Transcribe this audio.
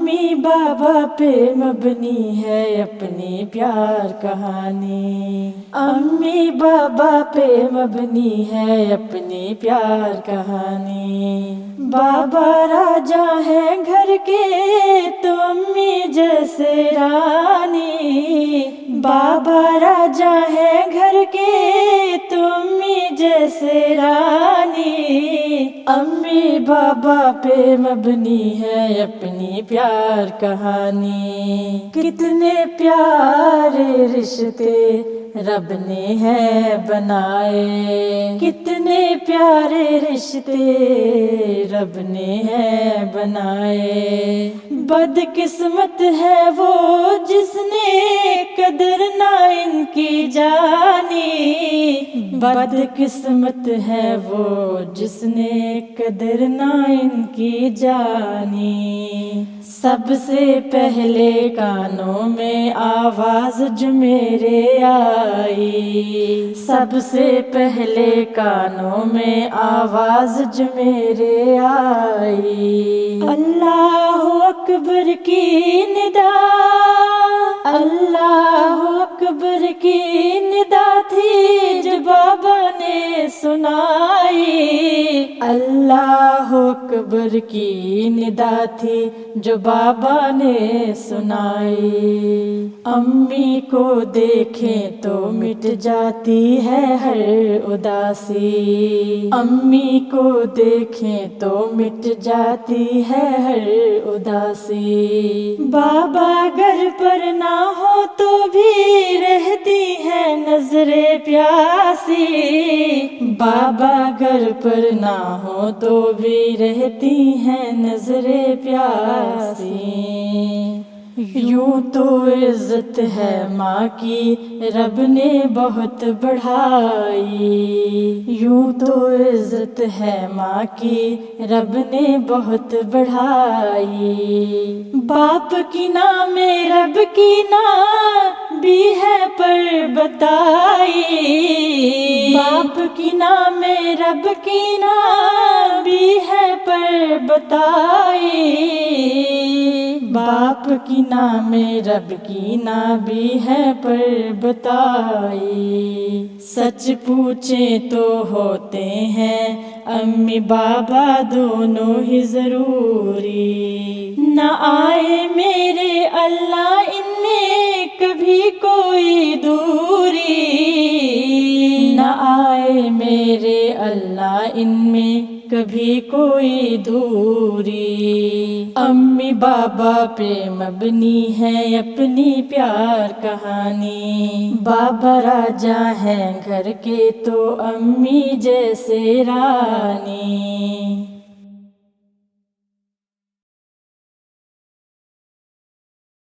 امی بابا پہ مبنی ہے اپنی پیار کہانی، امی بابا پہ مبنی ہے اپنی پیار کہانی۔ بابا راجا ہے گھر کے تو امی جیسے رانی، بابا راجا ہے گھر کے تو امی جیسے رانی، امی بابا پہ مبنی ہے اپنی پیار کہانی۔ کتنے پیارے رشتے رب نے ہے بنائے، کتنے پیارے رشتے رب نے ہے بنائے، بد قسمت ہے وہ جس نے قدر نہ ان کی جانی، بد قسمت ہے وہ جس نے قدر نہ ان کی جانی۔ سب سے پہلے کانوں میں آواز جو میرے آئی، سب سے پہلے کانوں میں آواز جو میرے آئی، اللہ اکبر کی ندا، اللہ اکبر کی ندا تھی جو بابا نے سنائی، اللہ اکبر کی ندا تھی جو بابا نے سنائی۔ امی کو دیکھیں تو مٹ جاتی ہے ہر اداسی، امی کو دیکھیں تو مٹ جاتی ہے ہر اداسی، بابا گھر پر نہ ہو تو بھی رہتی ہے نظریں پیاسی، بابا گھر پر نہ ہو تو بھی رہتی ہیں نظریں پیاسی۔ یوں تو عزت ہے ماں کی رب نے بہت بڑھائی، یوں تو عزت ہے ماں کی رب نے بہت بڑھائی، باپ کی نام رب کی نام بھی ہے پر بتائی، باپ کی نام رب کی نام بھی ہے پر بتائی، باپ کی نام رب کی نام بھی ہے پر بتائی۔ سچ پوچھیں تو ہوتے ہیں امی بابا دونوں ہی ضروری، نہ آئے میرے اللہ ان میں کبھی کوئی دوری، نہ آئے میرے اللہ ان میں کبھی کوئی دوری، امی بابا پہ مبنی ہے اپنی پیار کہانی، بابا راجا ہے گھر کے تو امی جیسے رانی۔